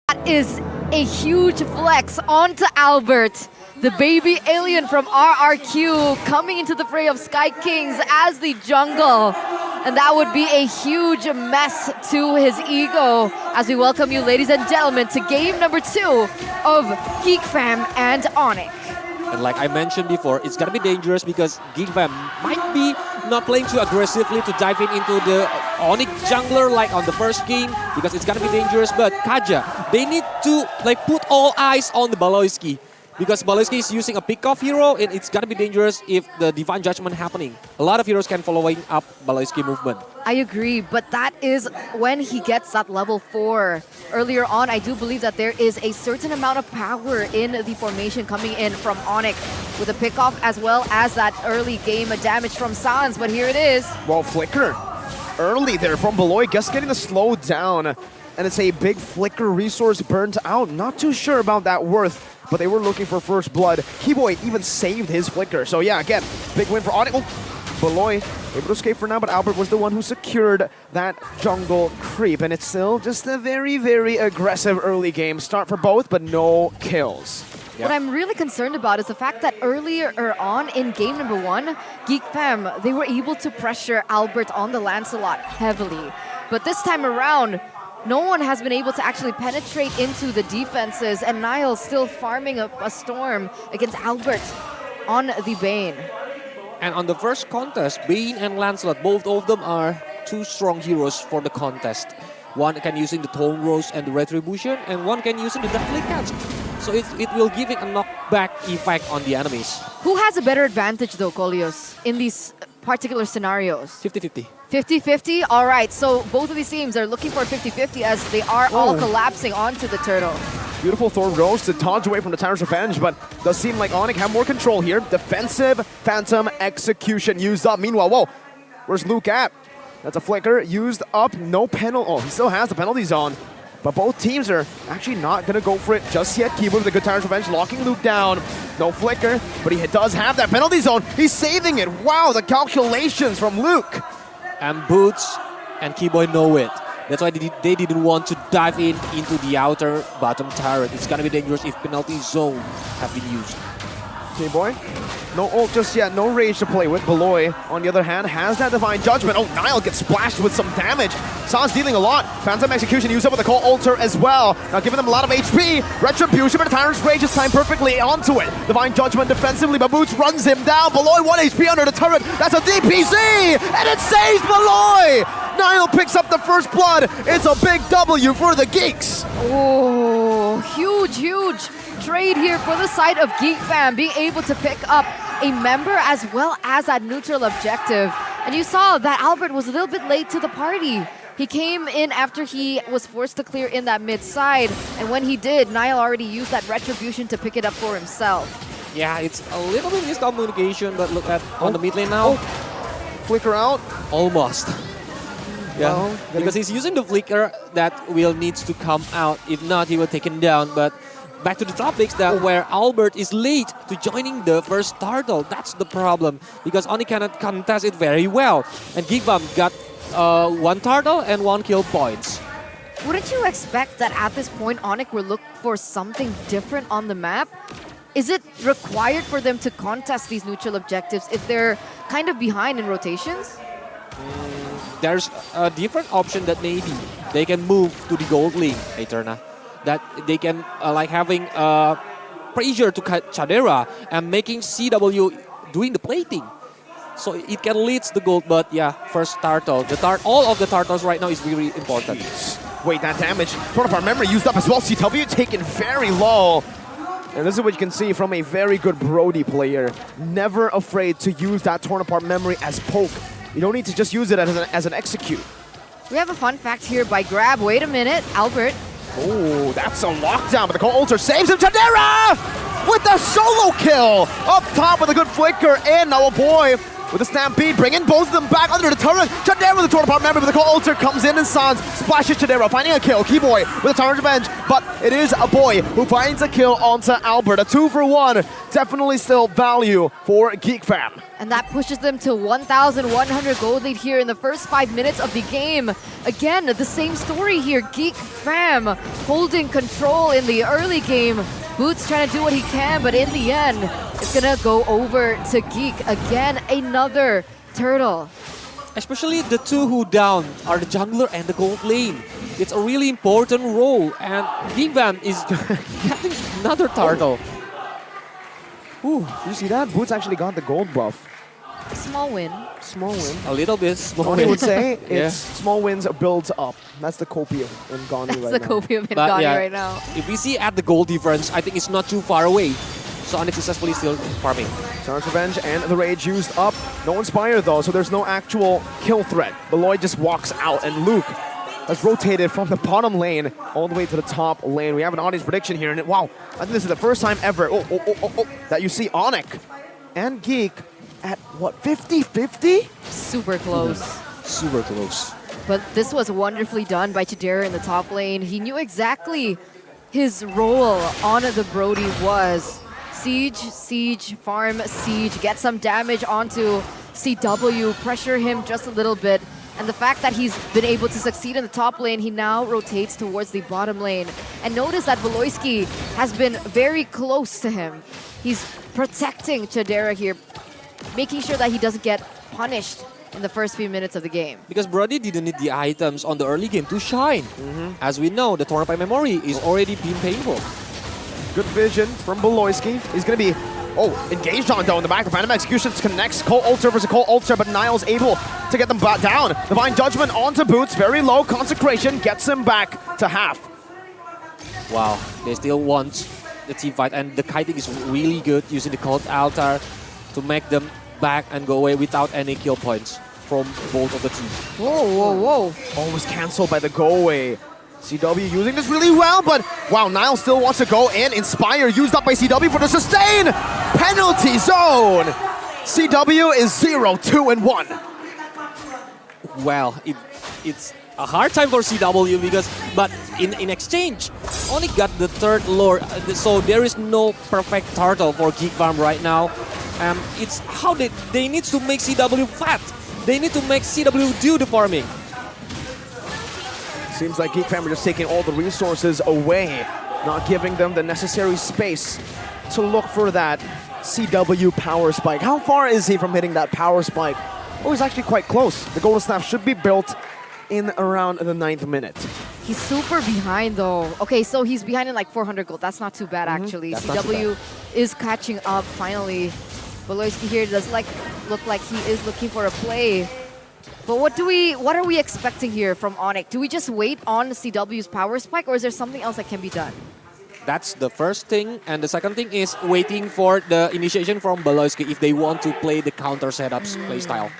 That is a huge flex onto Albert, the baby alien from RRQ, coming into the fray of Sky Kings as the jungle. And that would be a huge mess to his ego as we welcome you, ladies and gentlemen, to game number 2 of Geek Fam and Onic. And like I mentioned before, it's gonna be dangerous because Geek Fam might be not playing too aggressively to dive into the Onic jungler like on the first game because it's gonna be dangerous. But Kaja, they need to put all eyes on the Baloyski because Baloyski is using a pick-off hero and it's gonna be dangerous if the Divine Judgment happening. A lot of heroes can following up Baloyski movement. I agree, but that is when he gets that level 4. Earlier on, I do believe that there is a certain amount of power in the formation coming in from Onic with a pickoff as well as that early game damage from Sans, but here it is. Well, Flicker early there from Beloy, just getting the slow down, and it's a big Flicker resource burnt out. Not too sure about that worth, but they were looking for first blood. Keyboy even saved his Flicker, so yeah, again, big win for Onic. Beloy able to escape for now, but Albert was the one who secured that jungle creep, and it's still just a very, very aggressive early game start for both, but no kills. What I'm really concerned about is the fact that earlier on in game number 1, Geek Fam, they were able to pressure Albert on the Lancelot heavily. But this time around, no one has been able to actually penetrate into the defenses, and Niall still farming a storm against Albert on the Bane. And on the first contest, Bane and Lancelot, both of them are two strong heroes for the contest. One can using the Tone Rose and the Retribution, and one can using the Deathly Catch. So it will give it a knockback effect on the enemies. Who has a better advantage though, Kolios, in these particular scenarios? 50-50. 50-50? All right, so both of these teams are looking for 50-50 as they are all collapsing onto the turtle. Beautiful Thorn Rose to dodge away from the Tyrant's Revenge, but does seem like Onic have more control here. Defensive Phantom Execution used up. Meanwhile, whoa, where's Luke at? That's a Flicker used up, no penalty. Oh, he still has the penalty zone. But both teams are actually not going to go for it just yet. Keyboard with a good Tyrant's Revenge, locking Luke down. No Flicker, but he does have that penalty zone. He's saving it. Wow, the calculations from Luke. And Boots and Keyboy know it. That's why they didn't want to dive into the outer bottom turret. It's gonna be dangerous if penalty zone have been used. Keyboy, no ult just yet, no rage to play with. Beloy, on the other hand, has that Divine Judgment. Oh, Niall gets splashed with some damage. Sans dealing a lot. Phantom Execution used up with the Call Altar as well. Now giving them a lot of HP. Retribution, but the Tyrant's Rage is timed perfectly onto it. Divine Judgment defensively, but Boots runs him down. Beloy, 1 HP under the turret. That's a DPC, and it saves Beloy. Niall picks up the first blood. It's a big W for the Geeks. Oh, huge trade here for the side of Geek Fam, being able to pick up a member as well as that neutral objective. And you saw that Albert was a little bit late to the party. He came in after he was forced to clear in that mid side, and when he did, Niall already used that Retribution to pick it up for himself. Yeah, it's a little bit miscommunication, but look at on the mid lane now. Flicker out. Almost. Yeah, Well, because he's using the Flicker that will needs to come out. If not, he will take him down. But back to the topics that where Albert is late to joining the first turtle. That's the problem because Onic cannot contest it very well. And Geek Fam got 1 turtle and 1 kill points. Wouldn't you expect that at this point Onic will look for something different on the map? Is it required for them to contest these neutral objectives if they're kind of behind in rotations? There's a different option that maybe they can move to the gold lane, Eterna. That they can like having pressure to Chadera and making CW doing the plating. So it can lead to the gold, but yeah, first turtle. All of the turtles right now is really important. Wait, that damage. Part of our memory used up as well. CW taken very low. And this is what you can see from a very good Brody player. Never afraid to use that torn apart memory as poke. You don't need to just use it as an execute. We have a fun fact here by Grab. Wait a minute, Albert. Oh, that's a lockdown, but the Call Altar saves him. Chadera with the solo kill up top with a good Flicker in. Now, oh boy, with a stampede, bringing both of them back under the turret. Chadera with the torn apart member, but the Cold Ulcer comes in and Sans splashes Chadera, finding a kill. Keyboy with a turret revenge, but it is a boy who finds a kill onto Albert. A 2-for-1, definitely still value for Geek Fam. And that pushes them to 1,100 gold lead here in the first 5 minutes of the game. Again, the same story here. Geek Fam holding control in the early game. Boots trying to do what he can, but in the end, it's gonna go over to Geek. Again, another turtle. Especially the two who down are the jungler and the gold lane. It's a really important role, and Geek Fam is getting another turtle. Ooh, you see that? Boots actually got the gold buff. Small win. Small win. A little bit small. Onic would say Yeah. it's small wins builds up. That's the copium in Ghani That's right the now. copium in But Ghani yeah, right now. If we see at the goal difference, I think it's not too far away. So Onic successfully still farming. Charge Revenge and the Rage used up. No Inspire though, so there's no actual kill threat. Beloy just walks out, and Luke has rotated from the bottom lane all the way to the top lane. We have an audience prediction here, and wow, I think this is the first time ever that you see Onic and Geek at what, 50-50? Super close. Super close. But this was wonderfully done by Chidera in the top lane. He knew exactly his role on the Brody was. Siege, farm, siege, get some damage onto CW, pressure him just a little bit. And the fact that he's been able to succeed in the top lane, he now rotates towards the bottom lane. And notice that Voloisky has been very close to him. He's protecting Chidera here, making sure that he doesn't get punished in the first few minutes of the game. Because Brody didn't need the items on the early game to shine. As we know, the Torn by Memory is already being painful. Good vision from Beloyski. He's going to be, engaged on though in the back. The Phantom Executions connects Cold Ulcer versus Cold Ulcer, but Niall's able to get them back down. Divine Judgment onto Boots, very low. Consecration gets him back to half. Wow, they still want the team fight, and the kiting is really good using the Cold Altar to make them back and go away without any kill points from both of the teams. Whoa. Almost cancelled by the go away. CW using this really well, but wow, Niall still wants to go in. Inspire used up by CW for the sustain. Penalty zone. CW is 0-2-1. Well, it's a hard time for CW but in exchange, Onic got the third lore, so there is no perfect turtle for Geek Farm right now. It's how they need to make CW fat. They need to make CW do the farming. Seems like Geek Fam are just taking all the resources away, not giving them the necessary space to look for that CW power spike. How far is he from hitting that power spike? Oh, he's actually quite close. The Golden Staff should be built in around the 9th minute. He's super behind though. Okay, so he's behind in like 400 gold. That's not too bad actually. That's not too CW is catching up finally. Voloisky here does look like he is looking for a play. But what are we expecting here from Onic? Do we just wait on CW's power spike, or is there something else that can be done? That's the first thing, and the second thing is waiting for the initiation from Beloyski if they want to play the counter setups playstyle.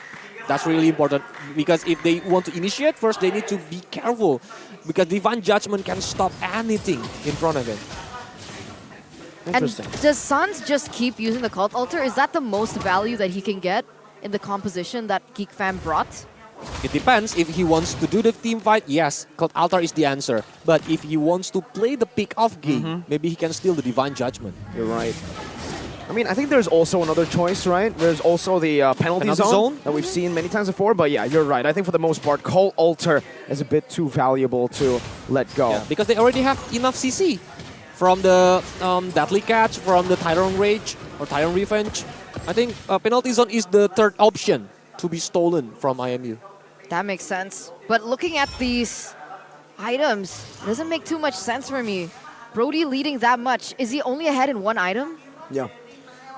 That's really important, because if they want to initiate first, they need to be careful, because Divine Judgment can stop anything in front of it. Interesting. And does Sans just keep using the Cult Altar? Is that the most value that he can get in the composition that Geek Fam brought? It depends. If he wants to do the team fight, yes, Cult Altar is the answer. But if he wants to play the pick-off game, maybe he can steal the Divine Judgment. You're right. I mean, I think there's also another choice, right? There's also the penalty zone that we've seen many times before. But yeah, you're right. I think for the most part, Cult Altar is a bit too valuable to let go. Yeah, because they already have enough CC from the Deadly Catch, from the Tyrant Rage or Tyrant Revenge. I think penalty zone is the third option to be stolen from IMU. That makes sense. But looking at these items, doesn't make too much sense for me. Brody leading that much. Is he only ahead in one item? Yeah.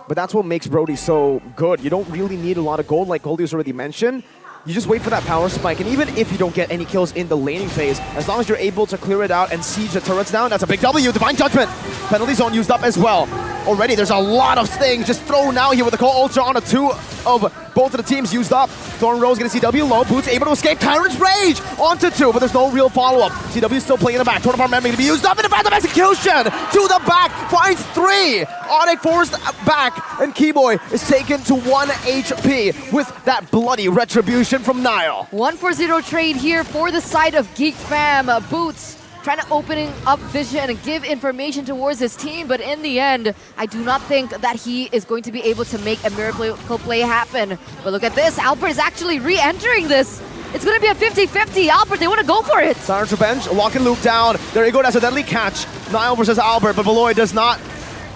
But that's what makes Brody so good. You don't really need a lot of gold, like Goldie's already mentioned. You just wait for that power spike, and even if you don't get any kills in the laning phase, as long as you're able to clear it out and siege the turrets down, that's a big W. Divine Judgment. Penalty zone used up as well. Already, there's a lot of things just thrown out here with the Cold Ultra on a 2 of both of the teams used up. Thorn Rose gonna CW low. Boots able to escape. Tyrant's Rage onto 2, but there's no real follow-up. CW still playing in the back. Torn apart memory to be used up in the Phantom Execution. To the back, finds 3. Onic forced back, and Keyboy is taken to 1 HP with that bloody retribution from Niall. 1-for-0 trade here for the side of Geek Fam. Boots trying to opening up vision and give information towards his team, but in the end, I do not think that he is going to be able to make a miracle play happen. But look at this, Albert is actually re-entering this. It's going to be a 50-50. Albert, they want to go for it. Siren's Revenge, lock and loop down. There you go, that's a deadly catch. Niall versus Albert, but Beloy does not.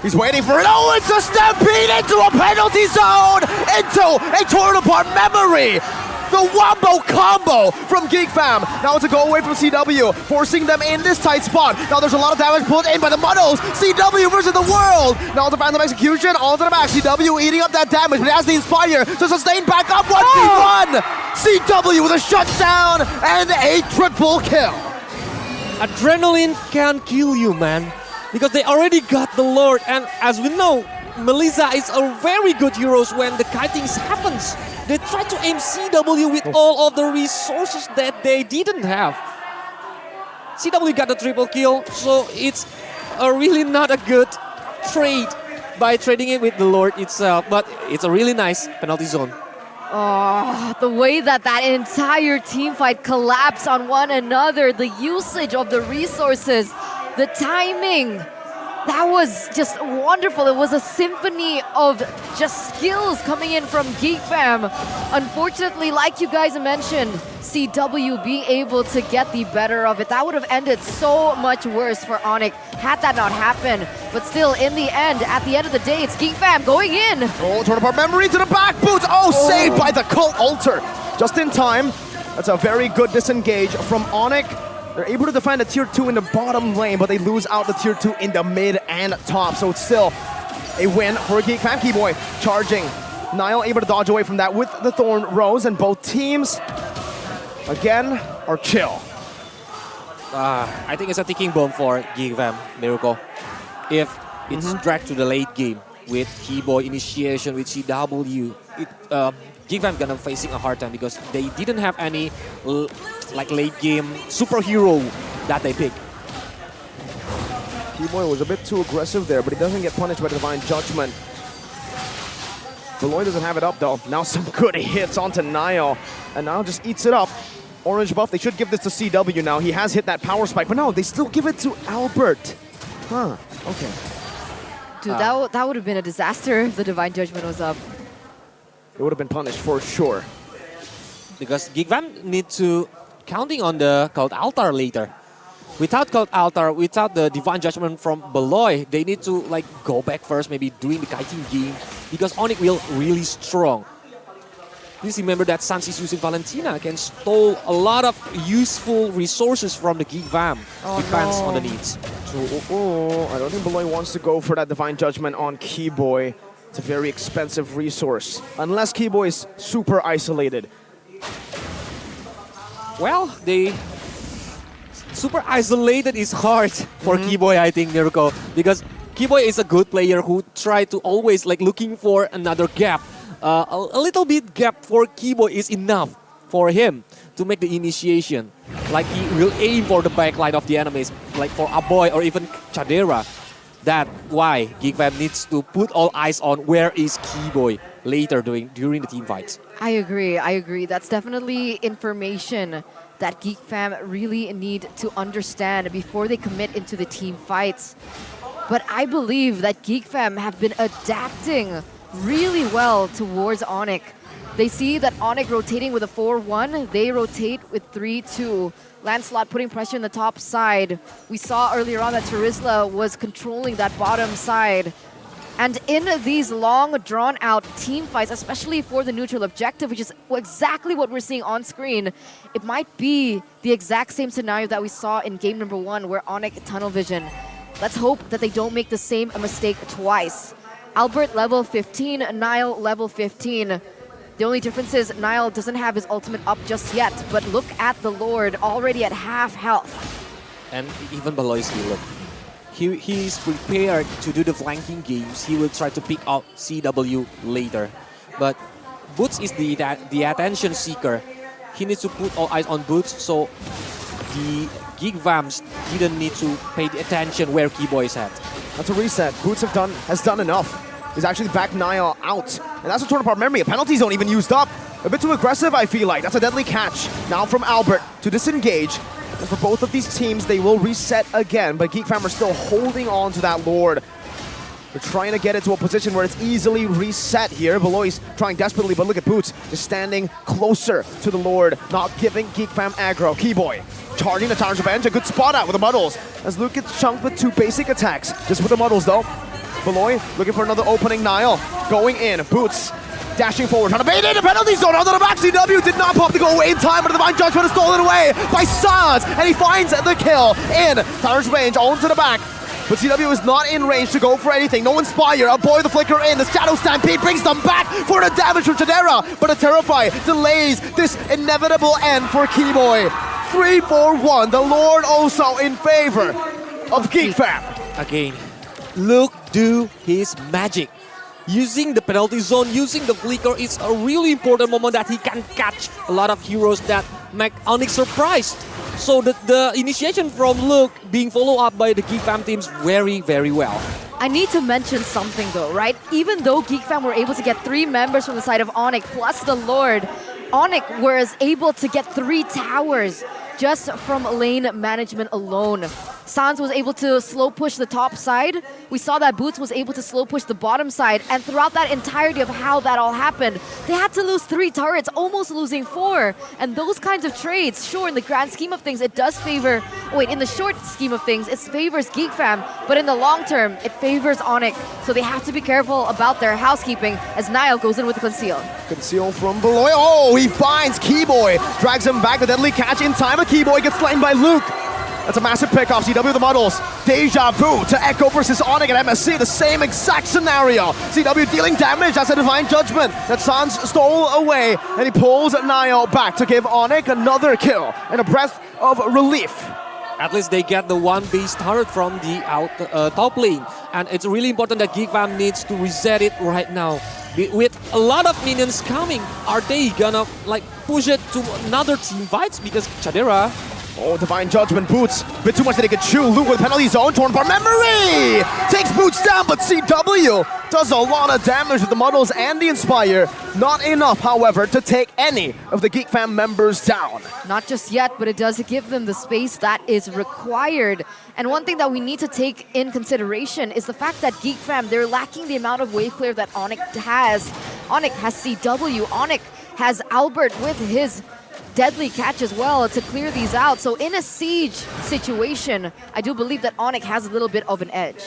He's waiting for it. Oh, it's a stampede into a penalty zone! Into a torn apart memory! The Wombo combo from Geek Fam. Now it's a go away from CW, forcing them in this tight spot. Now there's a lot of damage pulled in by the Muddles. CW versus the world. Now it's a Phantom Execution onto the back. CW eating up that damage, but it has the Inspire to sustain back up 1v1. CW with a shutdown and a triple kill. Adrenaline can kill you, man. Because they already got the Lord, and as we know, Melissa is a very good hero when the kiting happens. They try to aim CW with all of the resources that they didn't have. CW got the triple kill, so it's really not a good trade by trading it with the Lord itself, but it's a really nice penalty zone. Oh, the way that entire team fight collapsed on one another, the usage of the resources, the timing. That was just wonderful. It was a symphony of just skills coming in from Geek Fam. Unfortunately, like you guys mentioned, CW being able to get the better of it. That would have ended so much worse for Onic had that not happened. But still, in the end, at the end of the day, it's Geek Fam going in. Oh, torn apart memory to the back. Boots. Oh, saved by the Cult Altar. Just in time. That's a very good disengage from Onic. They're able to defend the tier 2 in the bottom lane, but they lose out the tier 2 in the mid and top. So it's still a win for Geek Fam. Keyboy charging. Niall able to dodge away from that with the Thorn Rose, and both teams, again, are chill. I think it's a ticking bomb for Geek Fam, Miracle. If it's dragged to the late game with Keyboy initiation, with CW, Geek Fam gonna facing a hard time because they didn't have any like late game superhero that they picked. Keyboy was a bit too aggressive there, but he doesn't get punished by Divine Judgment. Beloy doesn't have it up though. Now some good hits onto Niall, and Niall just eats it up. Orange buff, they should give this to CW now. He has hit that power spike, but no, they still give it to Albert. Huh, okay. Dude, that would have been a disaster if the Divine Judgment was up. It would have been punished for sure. Because Geek Fam need to counting on the Cult Altar later. Without Cult Altar, without the Divine Judgment from Beloy, they need to like go back first, maybe doing the kiting game, because Onic will really strong. Please remember that Sans is using Valentina, can stole a lot of useful resources from the Geek Fam. Depends on the needs. So, I don't think Beloy wants to go for that Divine Judgment on Keyboy. It's a very expensive resource, unless Keyboy is super isolated. Well, they super isolated is hard for Keyboy, I think, Miracle, because Keyboy is a good player who try to always like looking for another gap. A little bit gap for Keyboy is enough for him to make the initiation. Like he will aim for the backline of the enemies, like for Aboy or even Chadera. That's why Geek Fam needs to put all eyes on where is Keyboy later during the team fights. I agree. That's definitely information that Geek Fam really need to understand before they commit into the team fights. But I believe that Geek Fam have been adapting really well towards Onic. They see that Onic rotating with a 4-1, they rotate with 3-2. Lancelot putting pressure in the top side. We saw earlier on that Terizla was controlling that bottom side. And in these long, drawn-out team fights, especially for the neutral objective, which is exactly what we're seeing on screen, it might be the exact same scenario that we saw in game number 1, where Onic tunnel vision. Let's hope that they don't make the same mistake twice. Albert level 15, Niall level 15. The only difference is Niall doesn't have his ultimate up just yet, but look at the Lord already at half health. And even Beloy's healer. He's prepared to do the flanking games. He will try to pick out CW later. But Boots is the attention seeker. He needs to put all eyes on Boots, so the Geek Vams didn't need to pay the attention where Keyboy is at. That's a reset. Boots has done enough. He's actually backed Niall out. And that's a torn apart memory. A penalty zone even used up. A bit too aggressive, I feel like. That's a deadly catch. Now from Albert to disengage. And for both of these teams, they will reset again. But Geek Fam are still holding on to that Lord. They're trying to get it to a position where it's easily reset here. Beloy's trying desperately, but look at Boots just standing closer to the Lord, not giving Geek Fam aggro. Keyboy charging the Tower's Revenge. A good spot out with the Muddles as Luke gets chunked with 2 basic attacks. Just with the Muddles though. Beloy looking for another opening. Niall going in. Boots dashing forward, trying to bait in a penalty zone onto the back. CW did not pop the goal away in time, but the Divine Judgment is stolen away by Sans, and he finds the kill in Tower's range, onto the back. But CW is not in range to go for anything. No Inspire, a boy the flicker in. The Shadow Stampede brings them back for the damage from Chadera. But a Terrify delays this inevitable end for Keyboy. 3-4-1, the Lord also in favor of Geek Fam. Again, Luke do his magic. Using the penalty zone, using the flicker is a really important moment that he can catch a lot of heroes that make Onic surprised. So the initiation from Luke being followed up by the Geek Fam teams very, very well. I need to mention something though, right? Even though Geek Fam were able to get 3 members from the side of Onic plus the Lord, Onic was able to get 3 towers just from lane management alone. Sans was able to slow push the top side. We saw that Boots was able to slow push the bottom side. And throughout that entirety of how that all happened, they had to lose 3 turrets, almost losing 4. And those kinds of trades, sure, in the grand scheme of things, it does favor... Wait, in the short scheme of things, it favors Geek Fam. But in the long term, it favors Onic. So they have to be careful about their housekeeping as Niall goes in with the Conceal. Conceal from Beloy. Oh, he finds Keyboy. Drags him back. The deadly catch in time. But Keyboy gets slain by Luke. That's a massive pick-off. CW the Muddles. Deja Vu to Echo versus Onic and MSC. The same exact scenario. CW dealing damage. That's a Divine Judgment that Sans stole away. And he pulls Niall back to give Onic another kill and a breath of relief. At least they get the 1 base turret from the top lane. And it's really important that Geek Fam needs to reset it right now. With a lot of minions coming, are they gonna like push it to another team fights? Because Chadera... Oh, Divine Judgment, Boots. Bit too much that he could chew. Luke with penalty zone, torn apart memory! Takes Boots down, but CW does a lot of damage with the Muddles and the Inspire. Not enough, however, to take any of the Geek Fam members down. Not just yet, but it does give them the space that is required. And one thing that we need to take in consideration is the fact that Geek Fam, they're lacking the amount of wave clear that Onic has. Onic has CW, Onic has Albert with his deadly catch as well to clear these out. So in a siege situation, I do believe that Onic has a little bit of an edge.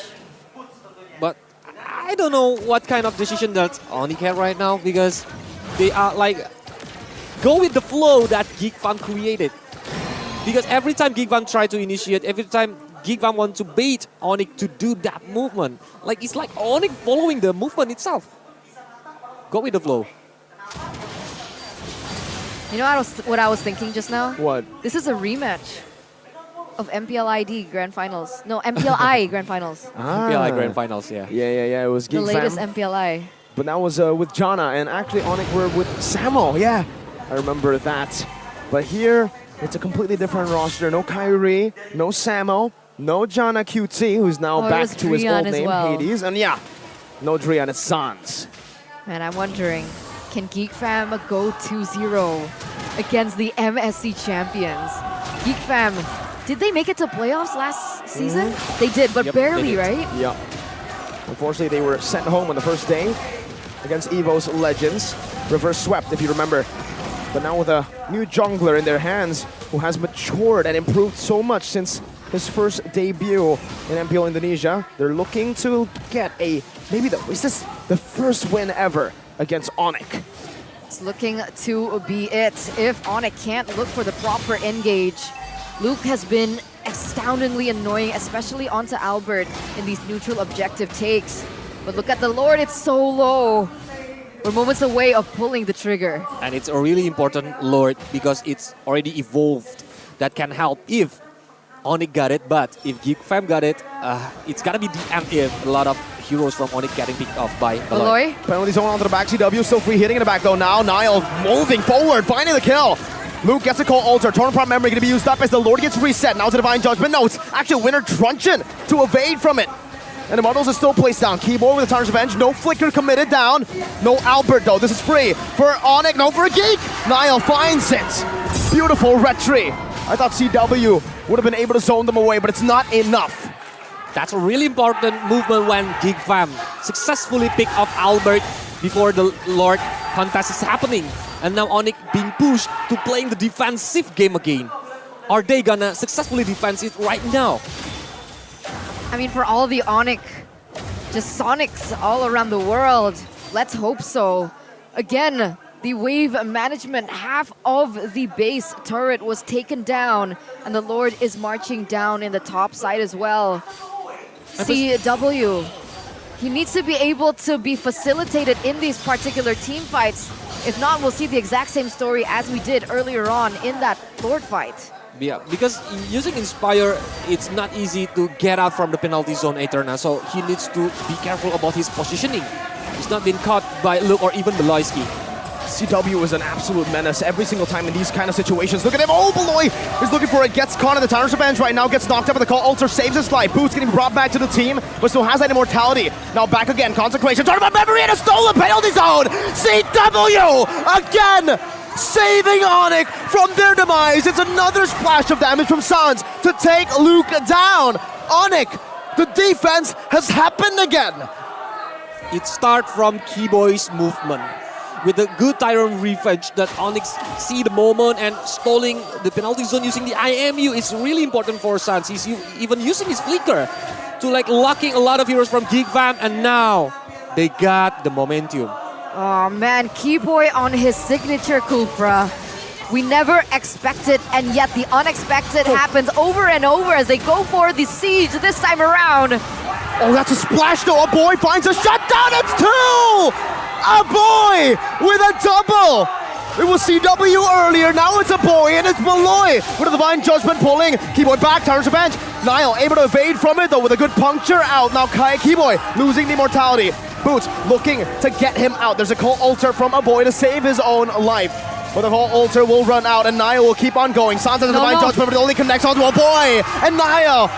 But I don't know what kind of decision that Onic had right now, because they are like, go with the flow that Geek Fam created. Because every time Geek Fam try to initiate, every time Geek Fam want to bait Onic to do that movement, like it's like Onic following the movement itself. Go with the flow. You know what I was thinking just now? What? This is a rematch of MPLID Grand Finals. No, MPLI Grand Finals. MPL Grand Finals, yeah. Yeah. It was Geek The latest Fam. MPLI. But that was with Jana, and actually Onic were with Samo. Yeah, I remember that. But here, it's a completely different roster. No Kyrie, no Samo, no Jana QT, who's now back to his old name, Hades. And yeah, no Drian, it's Sans. Man, I'm wondering, can Geek Fam go 2-0 against the MSC champions? Geek Fam, did they make it to playoffs last season? They did, but barely, right? Yeah. Unfortunately, they were sent home on the first day against EVO's Legends. Reverse swept, if you remember. But now with a new jungler in their hands who has matured and improved so much since his first debut in MPL Indonesia, they're looking to get is this the first win ever against Onic? It's looking to be it. If Onic can't look for the proper engage, Luke has been astoundingly annoying, especially onto Albert in these neutral objective takes. But look at the Lord, it's so low. We're moments away of pulling the trigger. And it's a really important Lord because it's already evolved that can help if Onic got it, but if Geek Fam got it, it's gonna be the end if a lot of heroes from Onic getting picked off by Aloy. Aloy. Penalty zone onto the back. CW still free hitting in the back though. Now Niall moving forward, finding the kill. Luke gets a call alter. Torn apart memory going to be used up as the Lord gets reset. Now to Divine Judgment. No, it's actually Winner Truncheon to evade from it. And the models are still placed down. Keyboard with the Tarnished Revenge. No Flicker committed down. No Albert though. This is free for Onic. No for a Geek. Niall finds it. Beautiful retry. I thought CW would have been able to zone them away, but it's not enough. That's a really important movement when Geek Fam successfully pick off Albert before the Lord contest is happening. And now Onic being pushed to playing the defensive game again. Are they gonna successfully defend it right now? I mean, for all the Onic, just Sonics all around the world, let's hope so. Again, the wave management, half of the base turret was taken down, and the Lord is marching down in the top side as well. CW, he needs to be able to be facilitated in these particular team fights. If not, we'll see the exact same story as we did earlier on in that Lord fight. Yeah, because using Inspire, it's not easy to get out from the penalty zone, Eterna, so he needs to be careful about his positioning. He's not been caught by Luke or even Beloyski. CW is an absolute menace every single time in these kind of situations. Look at him. Oh, Beloy is looking for it. Gets caught in the Tarnished Revenge right now. Gets knocked up with the call. Alter saves his life. Boots getting brought back to the team, but still has that immortality. Now back again. Consecration. Tournament memory in a stolen penalty zone. CW again saving Onic from their demise. It's another splash of damage from Sans to take Luke down. Onic, the defense has happened again. It starts from Keyboy's movement. With a good Tyrant Revenge that Onyx see the moment and stalling the penalty zone using the IMU is really important for Sans. He's even using his flicker to like locking a lot of heroes from Geek Fam, and now they got the momentum. Oh man, Keyboy on his signature Kufra. We never expected, and yet the unexpected happens over and over as they go for the siege this time around. Oh, that's a splash though. A boy finds a shutdown. It's two! A boy with a double! It was CW earlier, now it's a boy, and it's Beloy with a Divine Judgment pulling. Keyboy back, Tarnished Revenge. Niall able to evade from it though with a good puncture out. Now Keyboy losing the immortality. Boots looking to get him out. There's a call alter from a boy to save his own life. But the call alter will run out, and Niall will keep on going. Sans has a Divine Judgment, but it only connects onto a boy. And Niall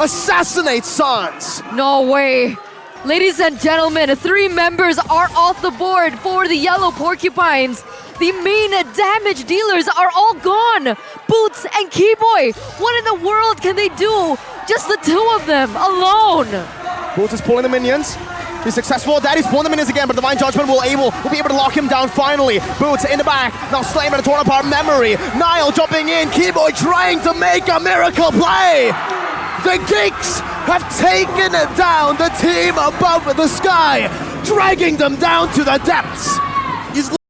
assassinates Sans. No way. Ladies and gentlemen, 3 members are off the board for the Yellow Porcupines. The main damage dealers are all gone. Boots and Keyboy, what in the world can they do? Just the 2 of them alone. Boots is pulling the minions. He's successful at that. He's pulling the minions again, but Divine Judgment will be able to lock him down finally. Boots in the back, now slamming a torn apart memory. Niall jumping in, Keyboy trying to make a miracle play. The Geeks have taken down the team above the sky, dragging them down to the depths.